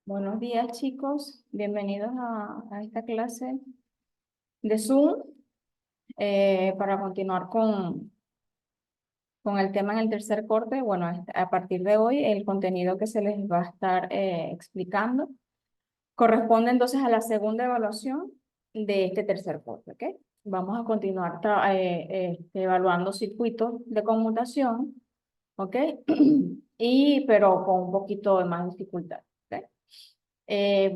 Buenos días, chicos. Bienvenidos a esta clase de Zoom para continuar con el tema en el tercer corte. Bueno, a partir de hoy, el contenido que se les va a estar explicando corresponde entonces a la segunda evaluación de este tercer corte, ¿ok? Vamos a continuar evaluando circuitos de conmutación, ¿ok? Pero con un poquito de más dificultad, ¿ok?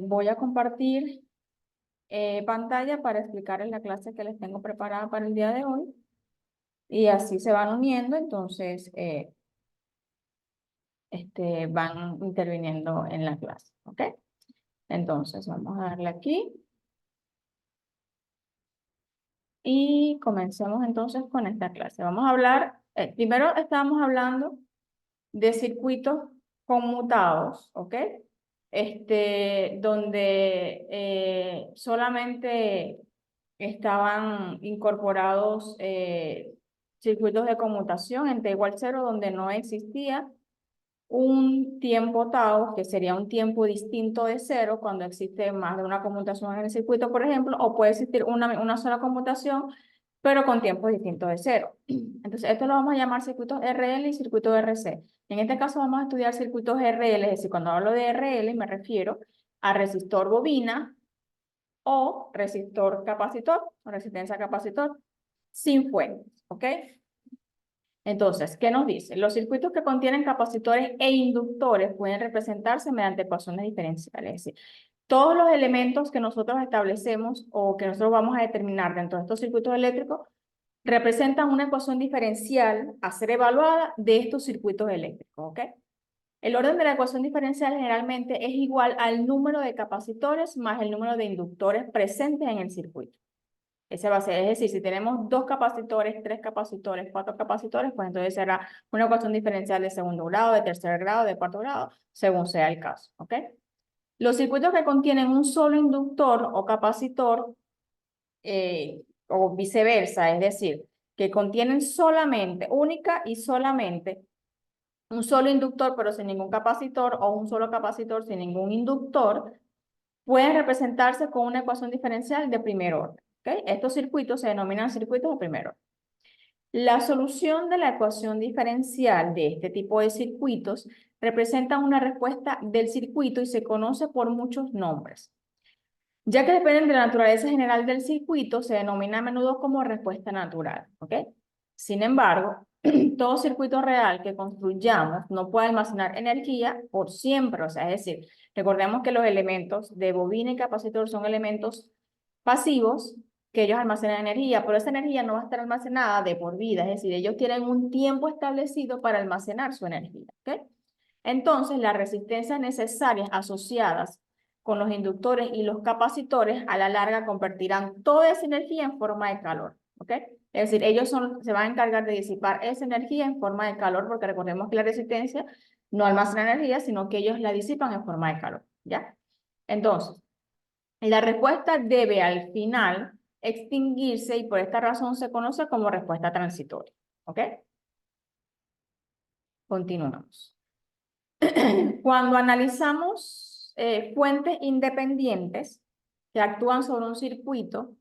Voy a compartir pantalla para explicarles la clase que les tengo preparada para el día de hoy y así se van uniendo, entonces van interviniendo en la clase, ¿ok? Entonces vamos a darle aquí y comencemos entonces con esta clase. Vamos a hablar, primero estábamos hablando de circuitos conmutados, ¿ok? Donde solamente estaban incorporados circuitos de conmutación en t igual 0, donde no existía un tiempo tau, que sería un tiempo distinto de cero cuando existe más de una conmutación en el circuito, por ejemplo, o puede existir una sola conmutación, pero con tiempos distintos de cero. Entonces, esto lo vamos a llamar circuitos RL y circuitos RC. En este caso vamos a estudiar circuitos RL, es decir, cuando hablo de RL me refiero a resistor bobina o resistor capacitor, o resistencia capacitor, sin fuentes, ¿ok? Entonces, ¿qué nos dice? Los circuitos que contienen capacitores e inductores pueden representarse mediante ecuaciones diferenciales. Es decir, todos los elementos que nosotros establecemos o que nosotros vamos a determinar dentro de estos circuitos eléctricos representan una ecuación diferencial a ser evaluada de estos circuitos eléctricos, ¿ok? El orden de la ecuación diferencial generalmente es igual al número de capacitores más el número de inductores presentes en el circuito. Ese va a ser, es decir, si tenemos dos capacitores, tres capacitores, cuatro capacitores, pues entonces será una ecuación diferencial de segundo grado, de tercer grado, de cuarto grado, según sea el caso, ¿ok? Los circuitos que contienen un solo inductor o capacitor, o viceversa, es decir, que contienen solamente, única y solamente, un solo inductor pero sin ningún capacitor, o un solo capacitor sin ningún inductor, pueden representarse con una ecuación diferencial de primer orden. ¿Okay? Estos circuitos se denominan circuitos de primer orden. La solución de la ecuación diferencial de este tipo de circuitos representa una respuesta del circuito y se conoce por muchos nombres. Ya que dependen de la naturaleza general del circuito, se denomina a menudo como respuesta natural. ¿Okay? Sin embargo, todo circuito real que construyamos no puede almacenar energía por siempre. O sea, es decir, recordemos que los elementos de bobina y capacitor son elementos pasivos que ellos almacenan energía, pero esa energía no va a estar almacenada de por vida. Es decir, ellos tienen un tiempo establecido para almacenar su energía. ¿Okay? Entonces, las resistencias necesarias asociadas con los inductores y los capacitores a la larga convertirán toda esa energía en forma de calor. ¿Ok? Es decir, ellos se van a encargar de disipar esa energía en forma de calor, porque recordemos que la resistencia no almacena energía, sino que ellos la disipan en forma de calor. ¿Ya? Entonces, la respuesta debe al final extinguirse y por esta razón se conoce como respuesta transitoria. ¿Ok? Continuamos. Cuando analizamos fuentes independientes que actúan sobre un circuito,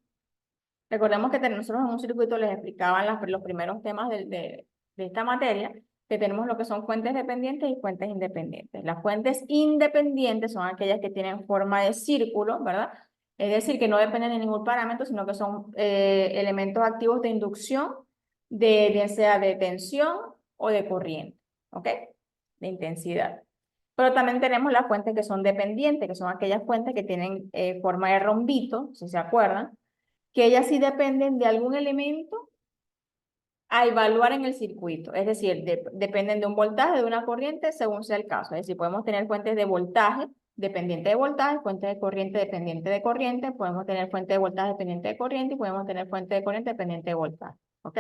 recordemos que nosotros en un circuito les explicaban los primeros temas de esta materia, que tenemos lo que son fuentes dependientes y fuentes independientes. Las fuentes independientes son aquellas que tienen forma de círculo, ¿verdad? Es decir, que no dependen de ningún parámetro, sino que son elementos activos de inducción, bien sea de tensión o de corriente, ¿ok? De intensidad. Pero también tenemos las fuentes que son dependientes, que son aquellas fuentes que tienen forma de rombito, si se acuerdan, que ellas sí dependen de algún elemento a evaluar en el circuito. Es decir, dependen de un voltaje, de una corriente, según sea el caso. Es decir, podemos tener fuentes de voltaje dependiente de voltaje, fuentes de corriente dependiente de corriente, podemos tener fuente de voltaje dependiente de corriente y podemos tener fuente de corriente dependiente de voltaje. ¿Ok?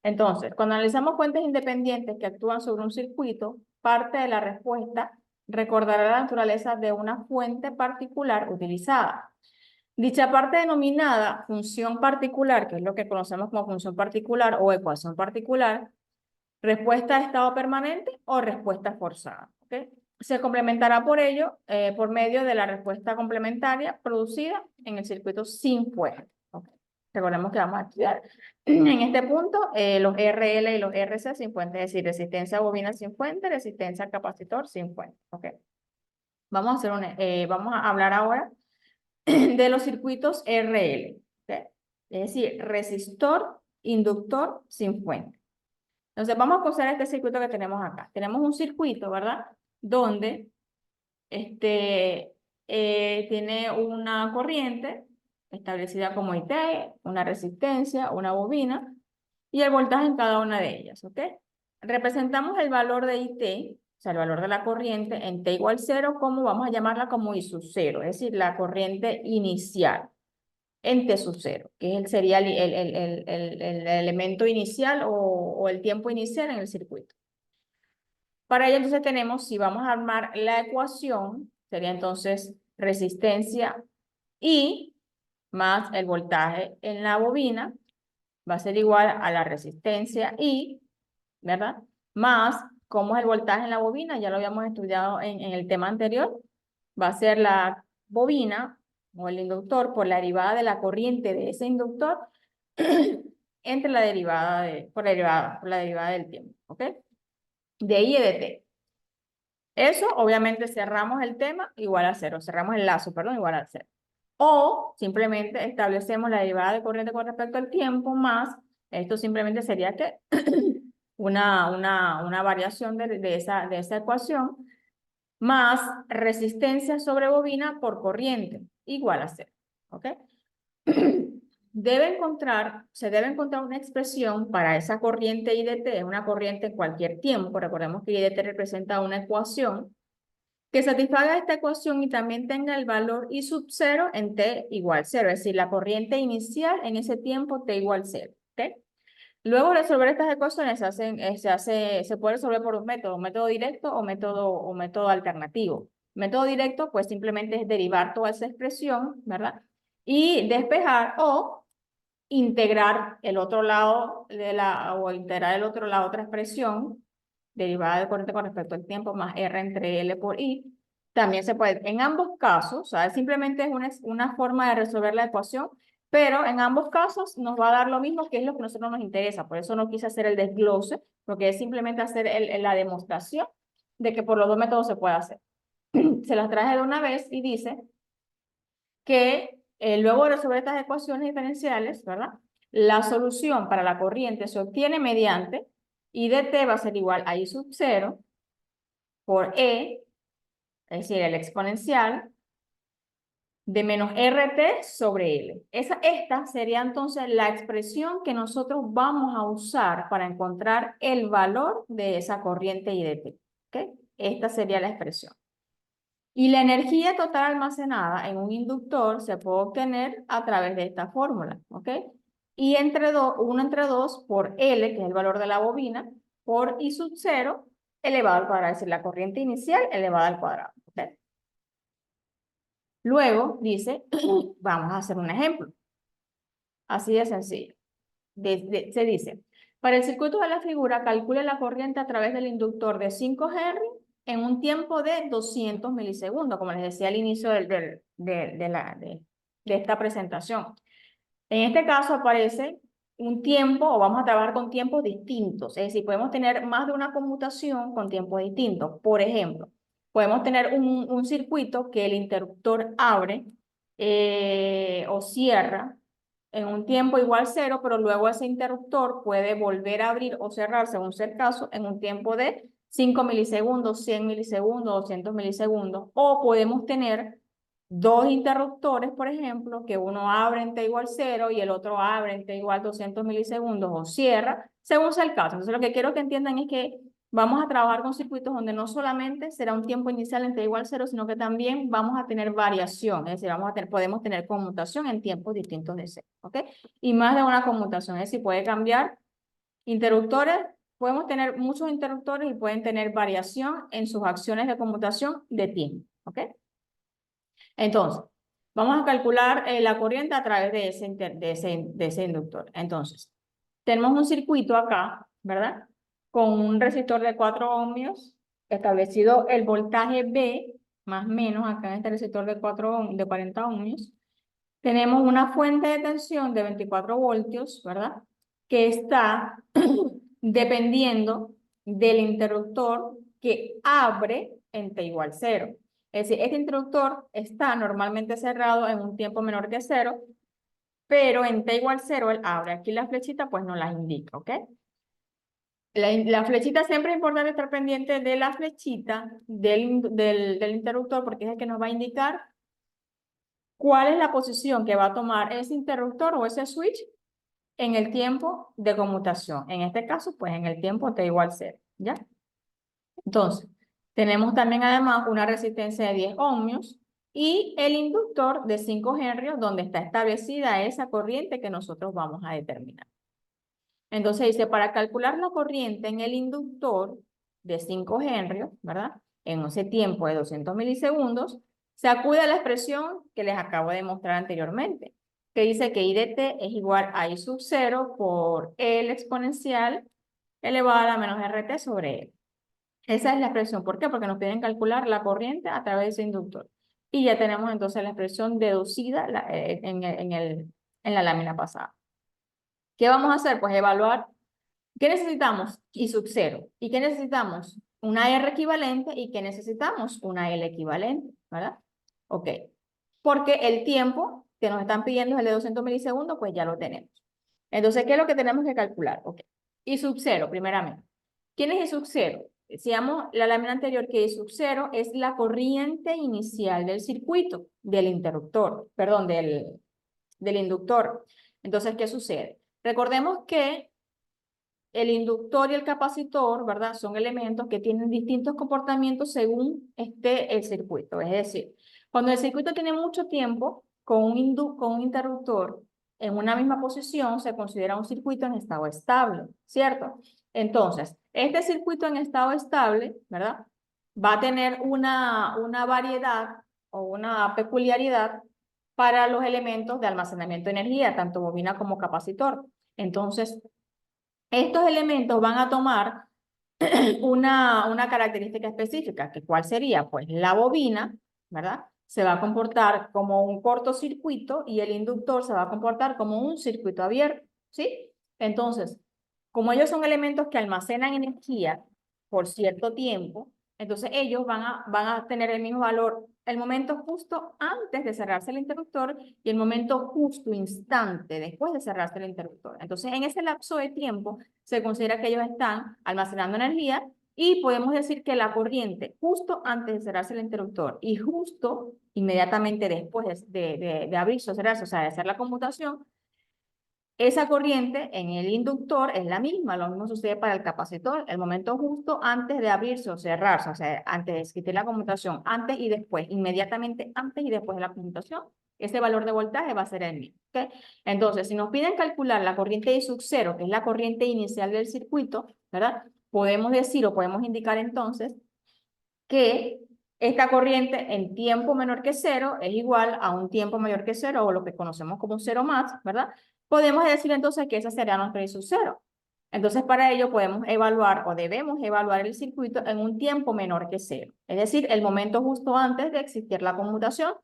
Entonces, cuando analizamos fuentes independientes que actúan sobre un circuito, parte de la respuesta recordará la naturaleza de una fuente particular utilizada. Dicha parte denominada función particular, que es lo que conocemos como función particular o ecuación particular, respuesta de estado permanente o respuesta forzada. ¿Okay? se complementará por ello, por medio de la respuesta complementaria producida en el circuito sin fuente. Okay. Recordemos que vamos a estudiar en este punto los RL y los RC sin fuente, es decir, resistencia bobina sin fuente, resistencia al capacitor sin fuente. Okay. Vamos a hablar ahora de los circuitos RL. Okay. Es decir, resistor, inductor sin fuente. Entonces vamos a conocer este circuito que tenemos acá. Tenemos un circuito, ¿verdad? Donde tiene una corriente establecida como IT, una resistencia, una bobina, y el voltaje en cada una de ellas, ¿ok? Representamos el valor de IT, o sea, el valor de la corriente en T igual 0, como vamos a llamarla como I sub 0, es decir, la corriente inicial en T sub 0, que sería el elemento inicial o el tiempo inicial en el circuito. Para ello entonces tenemos, si vamos a armar la ecuación, sería entonces resistencia I más el voltaje en la bobina, va a ser igual a la resistencia I, ¿verdad? Más, ¿cómo es el voltaje en la bobina? Ya lo habíamos estudiado en el tema anterior. Va a ser la bobina o el inductor por la derivada de la corriente de ese inductor entre la derivada por la derivada del tiempo, ¿ok? De I y de T. Eso, obviamente, cerramos el tema igual a 0. Cerramos el lazo, perdón, igual a 0. O simplemente establecemos la derivada de corriente con respecto al tiempo más, esto simplemente sería que una variación de esa ecuación, más resistencia sobre bobina por corriente, igual a 0. ¿Ok? Se debe encontrar una expresión para esa corriente I de T, una corriente en cualquier tiempo. Recordemos que I de T representa una ecuación que satisfaga esta ecuación y también tenga el valor I sub 0 en T igual 0, es decir, la corriente inicial en ese tiempo T igual 0. ¿Okay? Luego de resolver estas ecuaciones se puede resolver por un método directo o método alternativo. Método directo, pues simplemente es derivar toda esa expresión, ¿verdad? Y despejar o integrar el otro lado o integrar el otro lado otra expresión derivada de corriente con respecto al tiempo más R entre L por I. También se puede, en ambos casos, o sea, simplemente es una forma de resolver la ecuación, pero en ambos casos nos va a dar lo mismo, que es lo que a nosotros nos interesa. Por eso no quise hacer el desglose, porque es simplemente hacer la demostración de que por los dos métodos se puede hacer. Se las traje de una vez y dice que luego de resolver estas ecuaciones diferenciales, ¿verdad? La solución para la corriente se obtiene mediante I de T va a ser igual a I sub 0 por E, es decir, el exponencial de menos RT sobre L. Esta sería entonces la expresión que nosotros vamos a usar para encontrar el valor de esa corriente I de T. ¿Okay? Esta sería la expresión. Y la energía total almacenada en un inductor se puede obtener a través de esta fórmula, ¿ok? Y 1 entre 2 por L, que es el valor de la bobina, por I sub 0 elevado al cuadrado, es decir, la corriente inicial elevada al cuadrado, ¿ok? Luego dice, vamos a hacer un ejemplo. Así de sencillo. Se dice, para el circuito de la figura, calcule la corriente a través del inductor de 5 Henry en un tiempo de 200 milisegundos, como les decía al inicio de esta presentación. En este caso aparece un tiempo, o vamos a trabajar con tiempos distintos, es decir, podemos tener más de una conmutación con tiempos distintos. Por ejemplo, podemos tener un circuito que el interruptor abre o cierra en un tiempo igual 0, pero luego ese interruptor puede volver a abrir o cerrar, según sea el caso, en un tiempo de 5 milisegundos, 100 milisegundos, 200 milisegundos. O podemos tener dos interruptores, por ejemplo, que uno abre en T igual 0 y el otro abre en T igual 200 milisegundos o cierra, según sea el caso. Entonces, lo que quiero que entiendan es que vamos a trabajar con circuitos donde no solamente será un tiempo inicial en T igual 0, sino que también vamos a tener variación, es decir, podemos tener conmutación en tiempos distintos de 0, ¿ok? Y más de una conmutación, es decir, puede cambiar interruptores, podemos tener muchos interruptores y pueden tener variación en sus acciones de conmutación de tiempo, ¿ok? Entonces, vamos a calcular la corriente a través de ese inductor. Entonces, tenemos un circuito acá, ¿verdad? Con un resistor de 4 ohmios establecido el voltaje B, más o menos acá en este resistor de 40 ohmios, tenemos una fuente de tensión de 24 voltios, ¿verdad? Que está dependiendo del interruptor que abre en T igual 0. Es decir, este interruptor está normalmente cerrado en un tiempo menor que 0, pero en T igual 0 él abre. Aquí la flechita pues nos las indica, ¿ok? La flechita siempre es importante estar pendiente de la flechita del interruptor porque es el que nos va a indicar cuál es la posición que va a tomar ese interruptor o ese switch en el tiempo de conmutación. En este caso, pues en el tiempo T igual 0, ¿ya? Entonces, tenemos también además una resistencia de 10 ohmios y el inductor de 5 henrios donde está establecida esa corriente que nosotros vamos a determinar. Entonces dice, para calcular la corriente en el inductor de 5 henrios, ¿verdad? En ese tiempo de 200 milisegundos, se acude a la expresión que les acabo de mostrar anteriormente, que dice que I de t es igual a I sub 0 por L exponencial elevado a la menos RT sobre L. Esa es la expresión. ¿Por qué? Porque nos piden calcular la corriente a través de ese inductor. Y ya tenemos entonces la expresión deducida en la lámina pasada. ¿Qué vamos a hacer? Pues evaluar. ¿Qué necesitamos? I sub 0. ¿Y qué necesitamos? Una R equivalente. ¿Y qué necesitamos? Una L equivalente, ¿verdad? Ok. Porque el tiempo que nos están pidiendo es el de 200 milisegundos, pues ya lo tenemos. Entonces, ¿qué es lo que tenemos que calcular? Ok. I sub 0, primeramente. ¿Quién es I sub 0? Decíamos la lámina anterior que I sub 0 es la corriente inicial del circuito, del interruptor, perdón, del inductor. Entonces, ¿qué sucede? Recordemos que el inductor y el capacitor, ¿verdad? Son elementos que tienen distintos comportamientos según esté el circuito. Es decir, cuando el circuito tiene mucho tiempo con un interruptor en una misma posición, se considera un circuito en estado estable, ¿cierto? Entonces, este circuito en estado estable, ¿verdad? Va a tener una variedad o una peculiaridad para los elementos de almacenamiento de energía, tanto bobina como capacitor. Entonces, estos elementos van a tomar una característica específica, que ¿cuál sería? Pues la bobina, ¿verdad? Se va a comportar como un cortocircuito y el inductor se va a comportar como un circuito abierto, ¿sí? Entonces, como ellos son elementos que almacenan energía por cierto tiempo, entonces ellos van a tener el mismo valor el momento justo antes de cerrarse el interruptor y el momento justo instante después de cerrarse el interruptor. Entonces, en ese lapso de tiempo se considera que ellos están almacenando energía y podemos decir que la corriente justo antes de cerrarse el interruptor y justo inmediatamente después de abrirse o cerrarse, o sea, de hacer la conmutación, esa corriente en el inductor es la misma, lo mismo sucede para el capacitor, el momento justo antes de abrirse o cerrarse, o sea, antes de existir la conmutación, antes y después, inmediatamente antes y después de la conmutación, ese valor de voltaje va a ser el mismo, ¿ok? Entonces, si nos piden calcular la corriente I sub 0, que es la corriente inicial del circuito, ¿verdad? Podemos decir o podemos indicar entonces que esta corriente en tiempo menor que 0 es igual a un tiempo mayor que 0 o lo que conocemos como 0 más, ¿verdad? Podemos decir entonces que esa será nuestra I sub 0. Entonces, para ello podemos evaluar o debemos evaluar el circuito en un tiempo menor que 0. Es decir, el momento justo antes de existir la conmutación.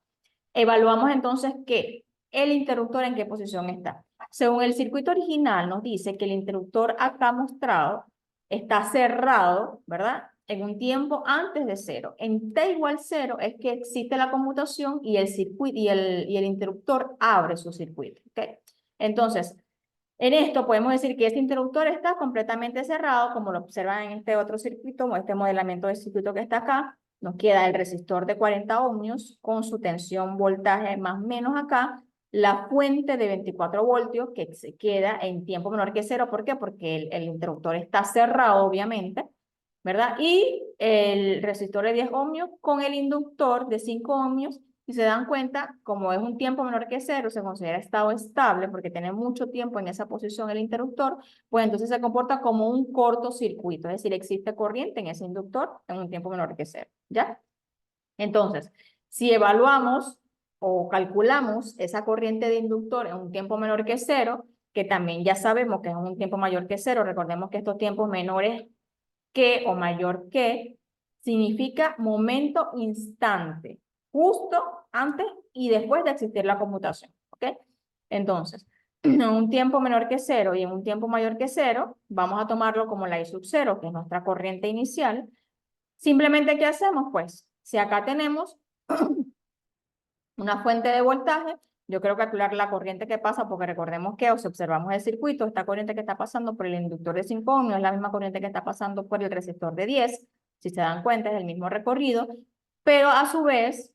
Evaluamos entonces que el interruptor en qué posición está. Según el circuito original nos dice que el interruptor acá mostrado está cerrado, ¿verdad? En un tiempo antes de 0. En T igual 0 es que existe la conmutación y el circuito y el interruptor abre su circuito, ¿ok? Entonces, en esto podemos decir que este interruptor está completamente cerrado, como lo observan en este otro circuito, o este modelamiento de circuito que está acá. Nos queda el resistor de 40 ohmios con su tensión voltaje más o menos acá, la fuente de 24 voltios que se queda en tiempo menor que 0. ¿Por qué? Porque el interruptor está cerrado, obviamente, ¿verdad? Y el resistor de 10 ohmios con el inductor de 5 ohmios. Si se dan cuenta, como es un tiempo menor que 0, se considera estado estable porque tiene mucho tiempo en esa posición el interruptor, pues entonces se comporta como un cortocircuito, es decir, existe corriente en ese inductor en un tiempo menor que 0, ¿ya? Entonces, si evaluamos o calculamos esa corriente de inductor en un tiempo menor que 0, que también ya sabemos que es un tiempo mayor que 0, recordemos que estos tiempos menores que o mayor que significa momento instante, justo antes y después de existir la conmutación, ¿ok? Entonces, en un tiempo menor que cero y en un tiempo mayor que cero, vamos a tomarlo como la I sub cero, que es nuestra corriente inicial. Simplemente, ¿qué hacemos? Pues, si acá tenemos una fuente de voltaje, yo quiero calcular la corriente que pasa, porque recordemos que, si observamos el circuito, esta corriente que está pasando por el inductor de 5 ohmios es la misma corriente que está pasando por el resistor de 10, si se dan cuenta es el mismo recorrido, pero a su vez,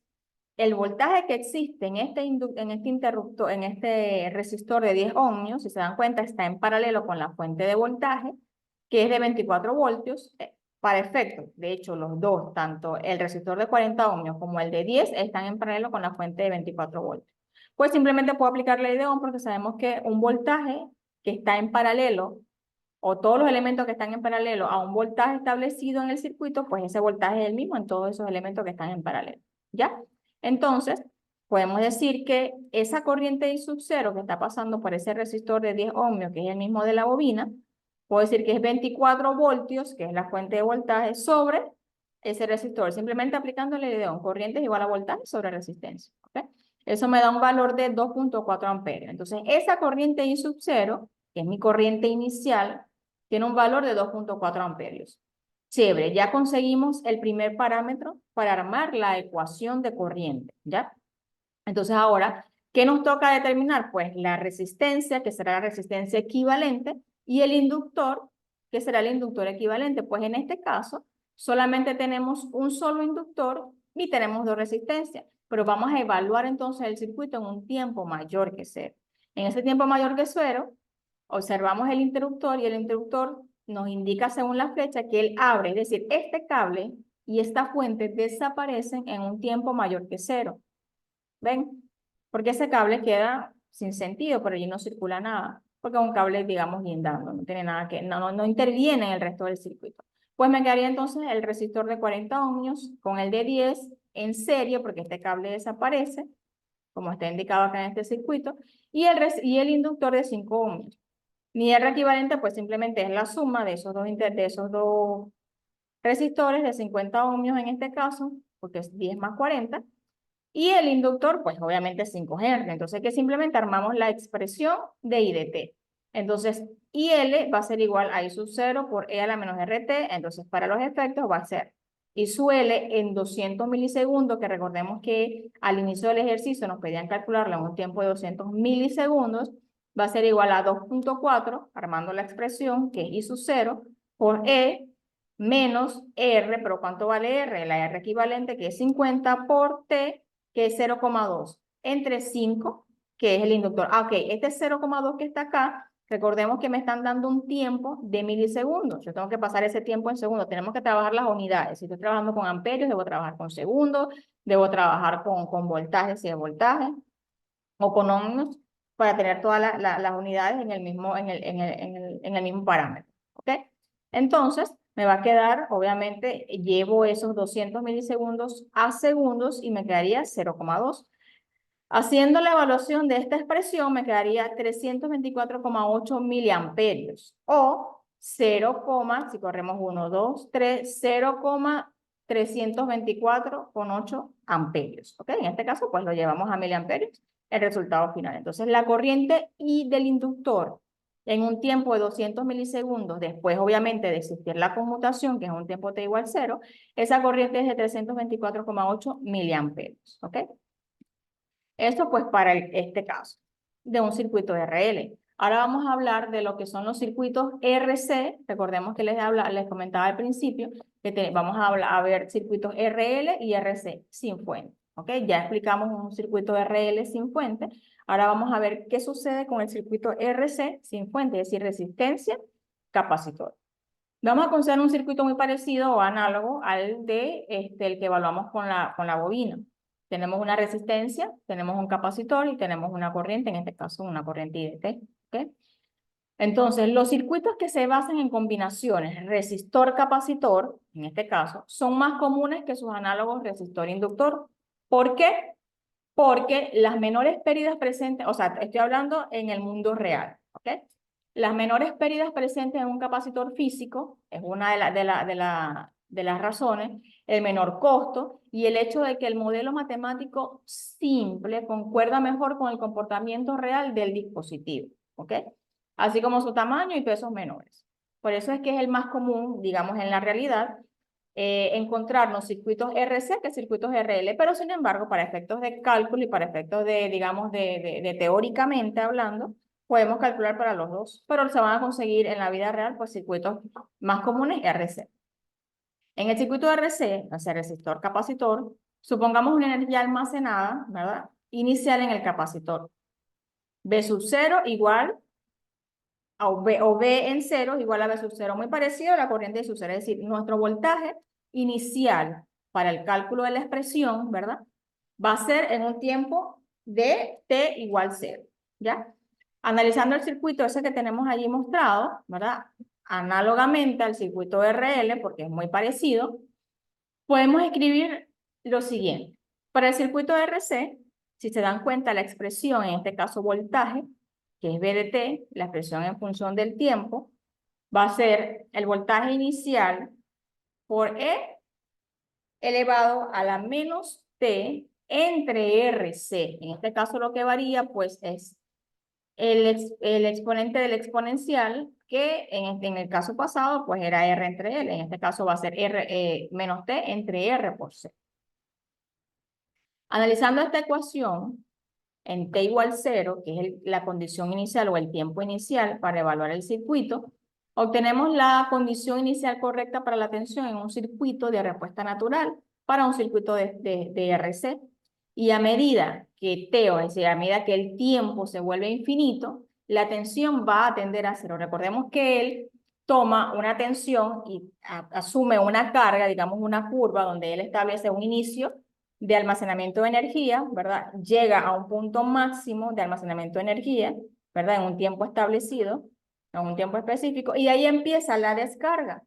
el voltaje que existe en este interruptor, en este resistor de 10 ohmios, si se dan cuenta, está en paralelo con la fuente de voltaje, que es de 24 voltios, para efecto. De hecho, los dos, tanto el resistor de 40 ohmios como el de 10, están en paralelo con la fuente de 24 voltios. Pues simplemente puedo aplicar la ley de Ohm porque sabemos que un voltaje que está en paralelo, o todos los elementos que están en paralelo a un voltaje establecido en el circuito, pues ese voltaje es el mismo en todos esos elementos que están en paralelo. ¿Ya? Entonces, podemos decir que esa corriente I sub cero que está pasando por ese resistor de 10 ohmios, que es el mismo de la bobina, puedo decir que es 24 voltios, que es la fuente de voltaje, sobre ese resistor, simplemente aplicando la ley de Ohm. Corriente es igual a voltaje sobre resistencia. ¿Okay? Eso me da un valor de 2.4 amperios. Entonces, esa corriente I sub cero, que es mi corriente inicial, tiene un valor de 2.4 amperios. Chévere, ya conseguimos el primer parámetro para armar la ecuación de corriente, ¿ya? Entonces ahora, ¿qué nos toca determinar? Pues la resistencia, que será la resistencia equivalente, y el inductor, que será el inductor equivalente. Pues en este caso, solamente tenemos un solo inductor y tenemos dos resistencias, pero vamos a evaluar entonces el circuito en un tiempo mayor que cero. En ese tiempo mayor que cero, observamos el interruptor y el interruptor nos indica según la flecha que él abre, es decir, este cable y esta fuente desaparecen en un tiempo mayor que cero. ¿Ven? Porque ese cable queda sin sentido, por allí no circula nada, porque es un cable, digamos, guindando, no tiene nada que, no interviene en el resto del circuito. Pues me quedaría entonces el resistor de 40 ohmios con el de 10 en serie, porque este cable desaparece, como está indicado acá en este circuito, y el inductor de 5 ohmios. Mi R equivalente, pues simplemente es la suma de esos dos resistores de 50 ohmios en este caso, porque es 10 más 40, y el inductor, pues obviamente 5 Henry. Entonces, que simplemente armamos la expresión de I de T. Entonces, IL va a ser igual a I sub 0 por E a la menos RT. Entonces, para los efectos va a ser I sub L en 200 milisegundos, que recordemos que al inicio del ejercicio nos pedían calcularlo en un tiempo de 200 milisegundos, va a ser igual a 2.4, armando la expresión, que es I sub 0, por E menos R, pero ¿cuánto vale R? La R equivalente, que es 50 por T, que es 0,2, entre 5, que es el inductor. Ah, ok, este 0,2 que está acá, recordemos que me están dando un tiempo de milisegundos. Yo tengo que pasar ese tiempo en segundos. Tenemos que trabajar las unidades. Si estoy trabajando con amperios, debo trabajar con segundos, debo trabajar con voltajes y de voltaje, o con ohmios, para tener todas las unidades en el mismo parámetro. ¿Ok? Entonces, me va a quedar, obviamente, llevo esos 200 milisegundos a segundos y me quedaría 0,2. Haciendo la evaluación de esta expresión, me quedaría 324,8 miliamperios o 0, si corremos 1, 2, 3, 0,324,8 amperios. ¿Ok? En este caso, pues lo llevamos a miliamperios, el resultado final. Entonces, la corriente I del inductor en un tiempo de 200 milisegundos, después obviamente de existir la conmutación, que es un tiempo t igual 0, esa corriente es de 324,8 miliamperios. ¿Ok? Esto pues para este caso de un circuito RL. Ahora vamos a hablar de lo que son los circuitos RC. Recordemos que les comentaba al principio que vamos a ver circuitos RL y RC sin fuente. ¿Ok? Ya explicamos un circuito RL sin fuente. Ahora vamos a ver qué sucede con el circuito RC sin fuente, es decir, resistencia, capacitor. Vamos a considerar un circuito muy parecido o análogo al de el que evaluamos con la bobina. Tenemos una resistencia, tenemos un capacitor y tenemos una corriente, en este caso una corriente IDT. ¿Okay? Entonces, los circuitos que se basan en combinaciones resistor-capacitor, en este caso, son más comunes que sus análogos resistor-inductor. ¿Por qué? Porque las menores pérdidas presentes, o sea, estoy hablando en el mundo real, ¿ok? Las menores pérdidas presentes en un capacitor físico, es una de de las razones, el menor costo y el hecho de que el modelo matemático simple concuerda mejor con el comportamiento real del dispositivo, ¿ok? Así como su tamaño y pesos menores. Por eso es que es el más común, digamos, en la realidad, encontrarnos circuitos RC que circuitos RL, pero sin embargo, para efectos de cálculo y para efectos de, digamos, de teóricamente hablando, podemos calcular para los dos, pero se van a conseguir en la vida real, pues circuitos más comunes RC. En el circuito RC, o sea, resistor capacitor, supongamos una energía almacenada, ¿verdad? Inicial en el capacitor. B sub 0 igual o B en cero igual a B sub 0, muy parecido a la corriente de sub 0, es decir, nuestro voltaje inicial para el cálculo de la expresión, ¿verdad? Va a ser en un tiempo de t igual 0, ¿ya? Analizando el circuito ese que tenemos allí mostrado, ¿verdad? Análogamente al circuito RL, porque es muy parecido, podemos escribir lo siguiente. Para el circuito RC, si se dan cuenta, la expresión, en este caso voltaje, que es V de t, la expresión en función del tiempo, va a ser el voltaje inicial por E elevado a la menos t entre RC. En este caso lo que varía, pues, es el exponente del exponencial, que en el caso pasado, pues, era R entre L. En este caso va a ser menos t entre R por C. Analizando esta ecuación, en t igual 0, que es la condición inicial o el tiempo inicial para evaluar el circuito, obtenemos la condición inicial correcta para la tensión en un circuito de respuesta natural para un circuito de RC. Y a medida que t, o es decir, a medida que el tiempo se vuelve infinito, la tensión va a tender a cero. Recordemos que él toma una tensión y asume una carga, digamos una curva, donde él establece un inicio de almacenamiento de energía, ¿verdad? Llega a un punto máximo de almacenamiento de energía, ¿verdad? En un tiempo establecido, en un tiempo específico, y ahí empieza la descarga.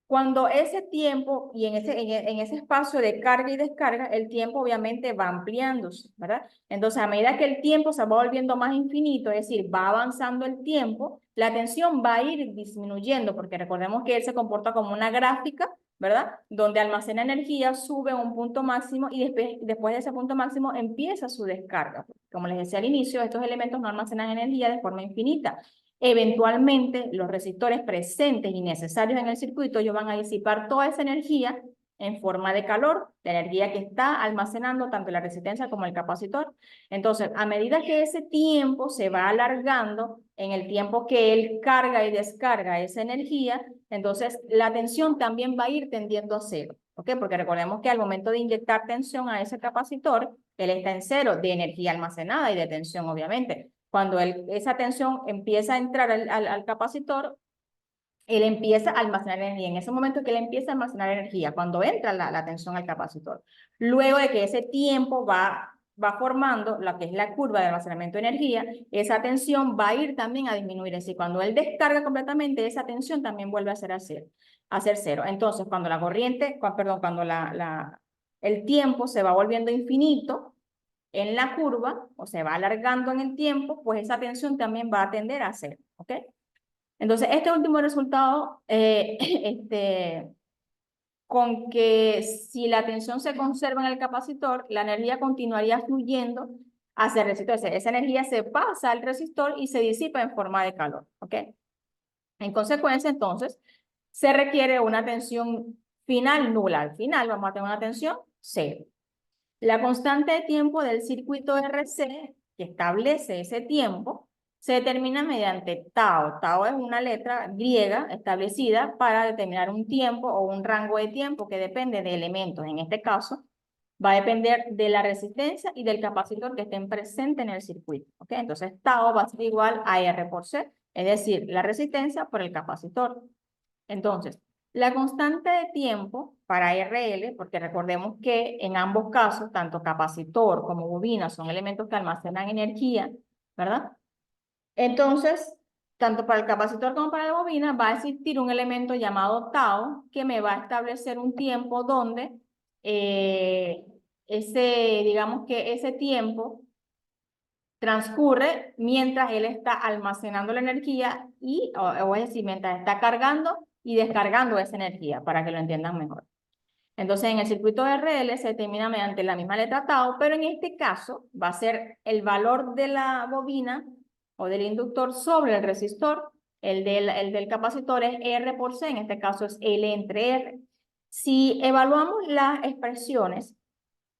Cuando ese tiempo y en ese espacio de carga y descarga, el tiempo obviamente va ampliándose, ¿verdad? Entonces, a medida que el tiempo se va volviendo más infinito, es decir, va avanzando el tiempo, la tensión va a ir disminuyendo, porque recordemos que él se comporta como una gráfica, ¿verdad? Donde almacena energía, sube a un punto máximo y después de ese punto máximo empieza su descarga. Como les decía al inicio, estos elementos no almacenan energía de forma infinita. Eventualmente, los resistores presentes y necesarios en el circuito, ellos van a disipar toda esa energía en forma de calor, la energía que está almacenando tanto la resistencia como el capacitor. Entonces, a medida que ese tiempo se va alargando, en el tiempo que él carga y descarga esa energía, entonces la tensión también va a ir tendiendo a cero. ¿Ok? Porque recordemos que al momento de inyectar tensión a ese capacitor, él está en cero de energía almacenada y de tensión, obviamente. Cuando esa tensión empieza a entrar al capacitor, él empieza a almacenar energía. En ese momento que él empieza a almacenar energía, cuando entra la tensión al capacitor. Luego de que ese tiempo va formando lo que es la curva de almacenamiento de energía, esa tensión va a ir también a disminuir. Es decir, cuando él descarga completamente, esa tensión también vuelve a ser cero. Entonces, cuando la corriente, perdón, cuando el tiempo se va volviendo infinito, en la curva o se va alargando en el tiempo, pues esa tensión también va a tender a cero, ¿ok? Entonces, este último resultado, con que si la tensión se conserva en el capacitor, la energía continuaría fluyendo hacia el resistor. Esa energía se pasa al resistor y se disipa en forma de calor, ¿ok? En consecuencia, entonces, se requiere una tensión final nula. Al final vamos a tener una tensión cero. La constante de tiempo del circuito RC, que establece ese tiempo, se determina mediante tau. Tau es una letra griega establecida para determinar un tiempo o un rango de tiempo que depende de elementos. En este caso, va a depender de la resistencia y del capacitor que estén presentes en el circuito. ¿Ok? Entonces, tau va a ser igual a R por C, es decir, la resistencia por el capacitor. Entonces, la constante de tiempo para RL, porque recordemos que en ambos casos, tanto capacitor como bobina son elementos que almacenan energía, ¿verdad? Entonces, tanto para el capacitor como para la bobina va a existir un elemento llamado tau que me va a establecer un tiempo donde digamos que ese tiempo transcurre mientras él está almacenando la energía es decir, mientras está cargando y descargando esa energía para que lo entiendan mejor. Entonces, en el circuito RL se determina mediante la misma letra tau, pero en este caso va a ser el valor de la bobina o del inductor sobre el resistor. El del capacitor es R por C, en este caso es L entre R. Si evaluamos las expresiones,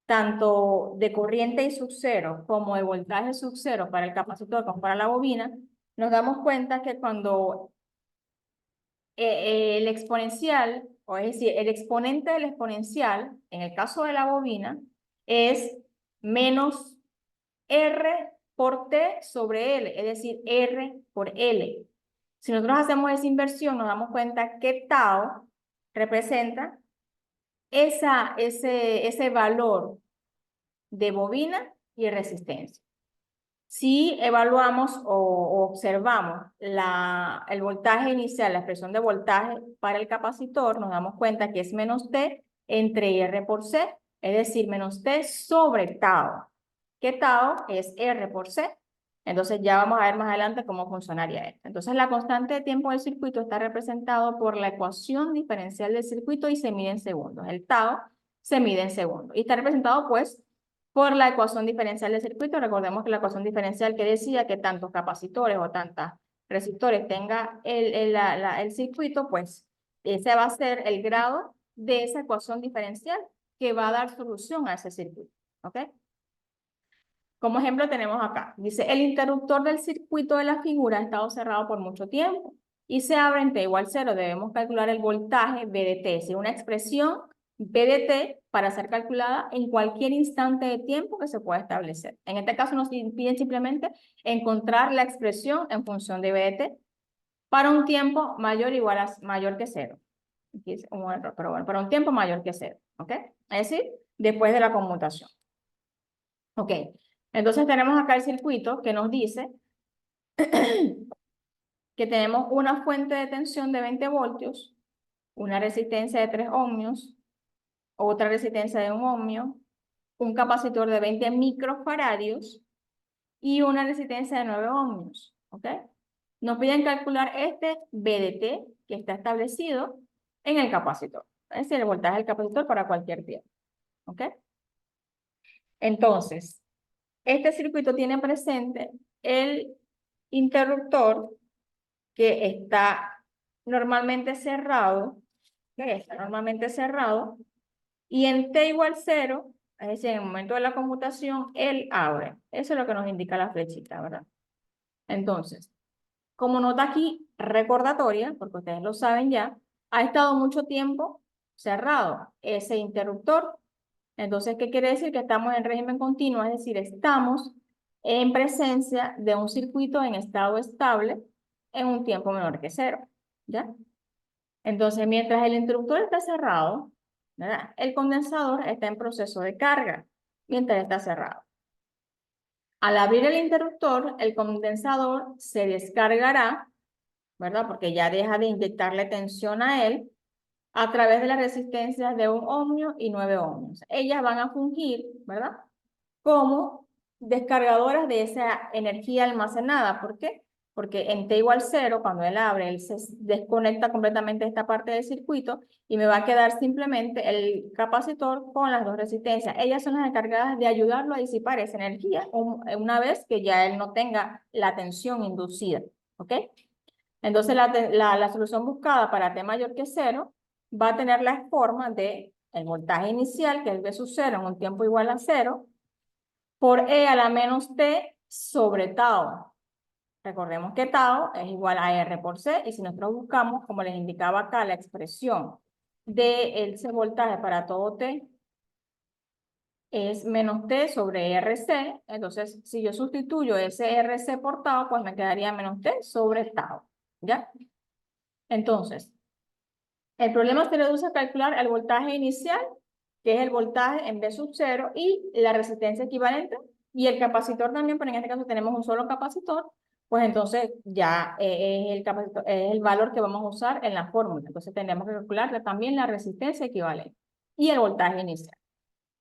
tanto de corriente y sub cero como de voltaje sub cero para el capacitor como para la bobina, nos damos cuenta que cuando el exponencial, o es decir, el exponente del exponencial, en el caso de la bobina, es menos R por T sobre L, es decir, R por L. Si nosotros hacemos esa inversión, nos damos cuenta que tau representa ese valor de bobina y resistencia. Si evaluamos o observamos el voltaje inicial, la expresión de voltaje para el capacitor, nos damos cuenta que es menos T entre R por C, es decir, menos T sobre tau, que tau es R por C. Entonces ya vamos a ver más adelante cómo funcionaría esto. Entonces la constante de tiempo del circuito está representado por la ecuación diferencial del circuito y se mide en segundos. El tau se mide en segundos y está representado pues por la ecuación diferencial del circuito. Recordemos que la ecuación diferencial que decía que tantos capacitores o tantos resistores tenga el circuito, pues ese va a ser el grado de esa ecuación diferencial que va a dar solución a ese circuito. ¿Ok? Como ejemplo tenemos acá, dice, el interruptor del circuito de la figura ha estado cerrado por mucho tiempo y se abre en T igual 0. Debemos calcular el voltaje V de T, es decir, una expresión V de T para ser calculada en cualquier instante de tiempo que se pueda establecer. En este caso nos piden simplemente encontrar la expresión en función de V de T para un tiempo mayor o igual a mayor que 0. Aquí es un error, pero bueno, para un tiempo mayor que 0. ¿Ok? Es decir, después de la conmutación. Ok. Entonces tenemos acá el circuito que nos dice que tenemos una fuente de tensión de 20 voltios, una resistencia de 3 ohmios, otra resistencia de 1 ohmio, un capacitor de 20 microfaradios y una resistencia de 9 ohmios. ¿Ok? Nos piden calcular este VDT que está establecido en el capacitor. Es decir, el voltaje del capacitor para cualquier tiempo. ¿Ok? Entonces, este circuito tiene presente el interruptor que está normalmente cerrado, y en T igual 0, es decir, en el momento de la conmutación, él abre. Eso es lo que nos indica la flechita, ¿verdad? Entonces, como nota aquí recordatoria, porque ustedes lo saben ya, ha estado mucho tiempo cerrado ese interruptor. Entonces, ¿qué quiere decir? Que estamos en régimen continuo, es decir, estamos en presencia de un circuito en estado estable en un tiempo menor que 0, ¿ya? Entonces, mientras el interruptor está cerrado, ¿verdad? El condensador está en proceso de carga mientras está cerrado. Al abrir el interruptor, el condensador se descargará, ¿verdad? Porque ya deja de inyectarle tensión a él a través de las resistencias de 1 ohmio y 9 ohmios. Ellas van a fungir, ¿verdad? Como descargadoras de esa energía almacenada. ¿Por qué? Porque en T igual 0, cuando él abre, él se desconecta completamente de esta parte del circuito y me va a quedar simplemente el capacitor con las dos resistencias. Ellas son las encargadas de ayudarlo a disipar esa energía una vez que ya él no tenga la tensión inducida. ¿Ok? Entonces la solución buscada para T mayor que 0 va a tener la forma de el voltaje inicial, que es V sub 0 en un tiempo igual a 0, por E a la menos T sobre tau. Recordemos que tau es igual a R por C, y si nosotros buscamos, como les indicaba acá, la expresión de ese voltaje para todo T es menos T sobre RC. Entonces, si yo sustituyo ese RC por tau, pues me quedaría menos T sobre tau, ¿ya? Entonces, el problema se reduce a calcular el voltaje inicial, que es el voltaje en V sub 0, y la resistencia equivalente, y el capacitor también, pero en este caso tenemos un solo capacitor, pues entonces ya es el valor que vamos a usar en la fórmula. Entonces tenemos que calcular también la resistencia equivalente y el voltaje inicial.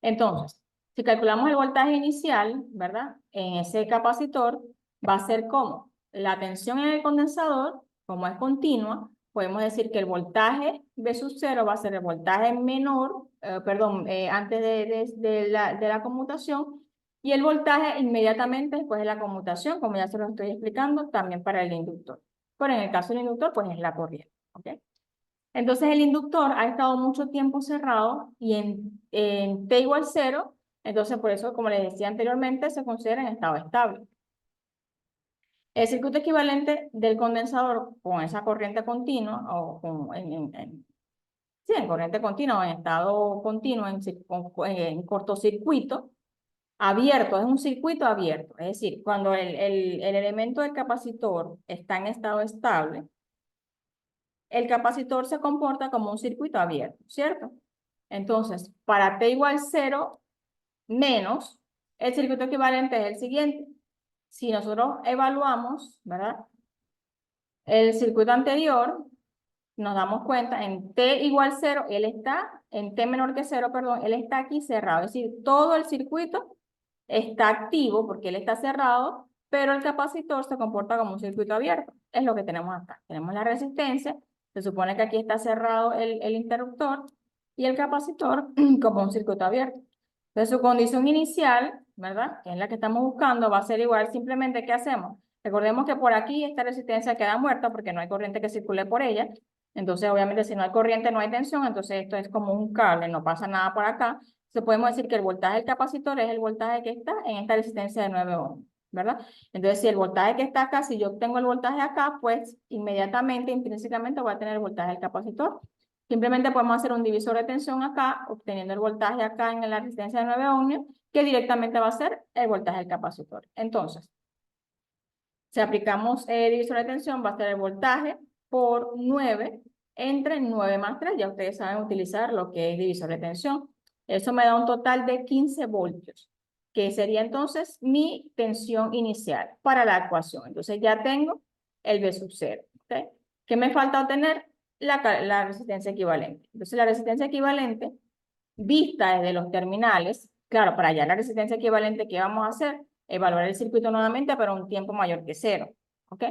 Entonces, si calculamos el voltaje inicial, ¿verdad? En ese capacitor va a ser como la tensión en el condensador, como es continua, podemos decir que el voltaje V sub 0 va a ser el voltaje menor, antes de la conmutación, y el voltaje inmediatamente después de la conmutación, como ya se lo estoy explicando, también para el inductor. Pero en el caso del inductor, pues es la corriente, ¿ok? Entonces el inductor ha estado mucho tiempo cerrado y en T igual 0, entonces por eso, como les decía anteriormente, se considera en estado estable. El circuito equivalente del condensador con esa corriente continua o sí, en corriente continua o en estado continuo, en cortocircuito, abierto, es un circuito abierto. Es decir, cuando el elemento del capacitor está en estado estable, el capacitor se comporta como un circuito abierto, ¿cierto? Entonces, para T igual 0 menos, el circuito equivalente es el siguiente. Si nosotros evaluamos, ¿verdad? El circuito anterior, nos damos cuenta, en T igual 0, él está, en T menor que 0, perdón, él está aquí cerrado. Es decir, todo el circuito está activo porque él está cerrado, pero el capacitor se comporta como un circuito abierto. Es lo que tenemos acá. Tenemos la resistencia, se supone que aquí está cerrado el interruptor y el capacitor como un circuito abierto. Entonces su condición inicial, ¿verdad? Que es la que estamos buscando, va a ser igual. Simplemente, ¿qué hacemos? Recordemos que por aquí esta resistencia queda muerta porque no hay corriente que circule por ella. Entonces, obviamente, si no hay corriente, no hay tensión. Entonces, esto es como un cable, no pasa nada por acá. Entonces, podemos decir que el voltaje del capacitor es el voltaje que está en esta resistencia de 9 ohms, ¿verdad? Entonces, si el voltaje que está acá, si yo obtengo el voltaje acá, pues inmediatamente, intrínsecamente, voy a tener el voltaje del capacitor. Simplemente podemos hacer un divisor de tensión acá, obteniendo el voltaje acá en la resistencia de 9 ohms, que directamente va a ser el voltaje del capacitor. Entonces, si aplicamos divisor de tensión, va a ser el voltaje por 9 entre 9 más 3. Ya ustedes saben utilizar lo que es divisor de tensión. Eso me da un total de 15 voltios, que sería entonces mi tensión inicial para la ecuación. Entonces ya tengo el V sub 0. ¿Okay? ¿Qué me falta obtener? La resistencia equivalente. Entonces la resistencia equivalente, vista desde los terminales, claro, para hallar la resistencia equivalente, ¿qué vamos a hacer? Evaluar el circuito nuevamente, pero a un tiempo mayor que 0. ¿Ok?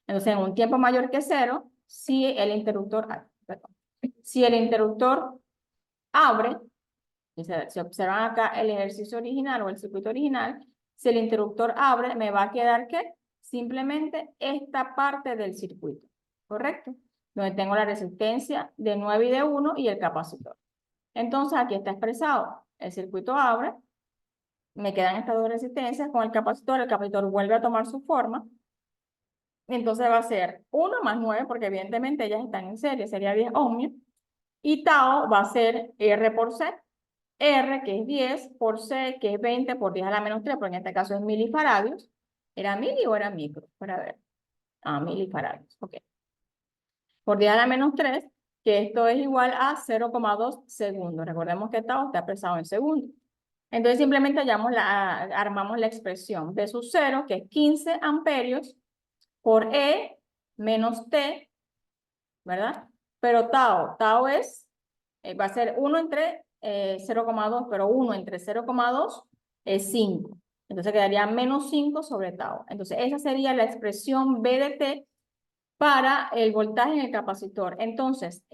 Entonces, en un tiempo mayor que 0, si el interruptor abre, si observan acá el ejercicio original o el circuito original, si el interruptor abre, me va a quedar ¿qué? Simplemente esta parte del circuito, ¿correcto? Donde tengo la resistencia de 9 y de 1 y el capacitor. Entonces, aquí está expresado. El circuito abre, me quedan estas dos resistencias con el capacitor vuelve a tomar su forma. Entonces va a ser 1 más 9, porque evidentemente ellas están en serie, sería 10 ohmios. Y tau va a ser R por C. R, que es 10, por C, que es 20 por 10 a la menos 3, porque en este caso es milifaradios. ¿Era mili o era micro? Para ver. Ah, milifaradios, ok. Por 10 a la menos 3, que esto es igual a 0,2 segundos. Recordemos que tau está expresado en segundos. Entonces simplemente armamos la expresión V sub 0, que es 15 amperios, por E menos T, ¿verdad? Pero tau es, va a ser 1 entre 0,2, pero 1 entre 0,2 es 5. Entonces quedaría menos 5 sobre tau. Entonces esa sería la expresión V de T para el voltaje en el capacitor. Entonces,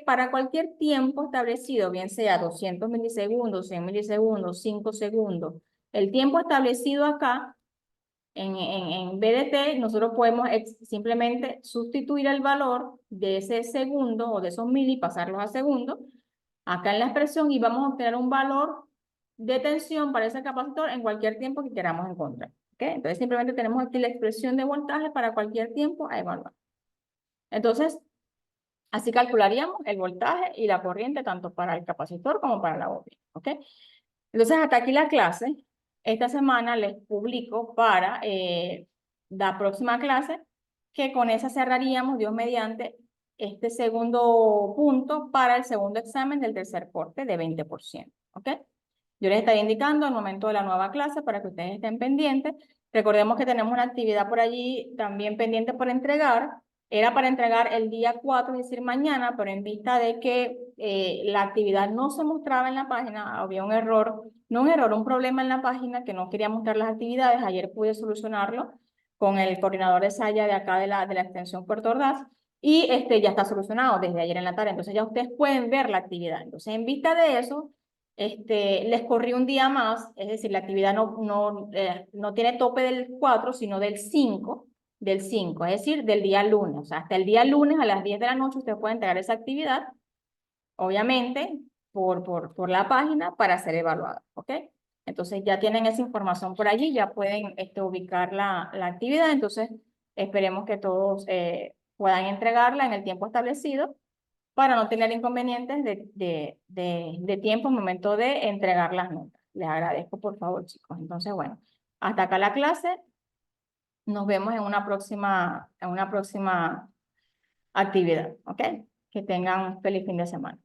para cualquier tiempo establecido, bien sea 200 milisegundos, 100 milisegundos, 5 segundos, el tiempo establecido acá, en BDT, nosotros podemos simplemente sustituir el valor de ese segundo o de esos mili, pasarlos a segundo, acá en la expresión, y vamos a obtener un valor de tensión para ese capacitor en cualquier tiempo que queramos encontrar. ¿Okay? Entonces, simplemente tenemos aquí la expresión de voltaje para cualquier tiempo a evaluar. Entonces, así calcularíamos el voltaje y la corriente tanto para el capacitor como para la bobina. ¿Ok? Entonces, hasta aquí la clase. Esta semana les publico para la próxima clase, que con esa cerraríamos, Dios mediante, este segundo punto para el segundo examen del tercer corte de 20%. ¿Ok? Yo les estaré indicando el momento de la nueva clase para que ustedes estén pendientes. Recordemos que tenemos una actividad por allí también pendiente por entregar. Era para entregar el día 4, es decir, mañana, pero en vista de que la actividad no se mostraba en la página, había un error, no un error, un problema en la página que no quería mostrar las actividades. Ayer pude solucionarlo con el coordinador de SAYA de acá de la extensión Puerto Ordaz. y ya está solucionado desde ayer en la tarde. Entonces ya ustedes pueden ver la actividad. Entonces, en vista de eso, les corrí un día más, es decir, la actividad no tiene tope del 4, sino del 5, es decir, del día lunes. O sea, hasta el día lunes a las 10 de la noche ustedes pueden entregar esa actividad, obviamente, por la página para ser evaluada, ¿ok? Entonces ya tienen esa información por allí, ya pueden ubicar la actividad. Entonces, esperemos que todos puedan entregarla en el tiempo establecido para no tener inconvenientes de tiempo en el momento de entregar las notas. Les agradezco, por favor, chicos. Entonces, bueno, hasta acá la clase. Nos vemos en una próxima actividad, ¿ok? Que tengan un feliz fin de semana.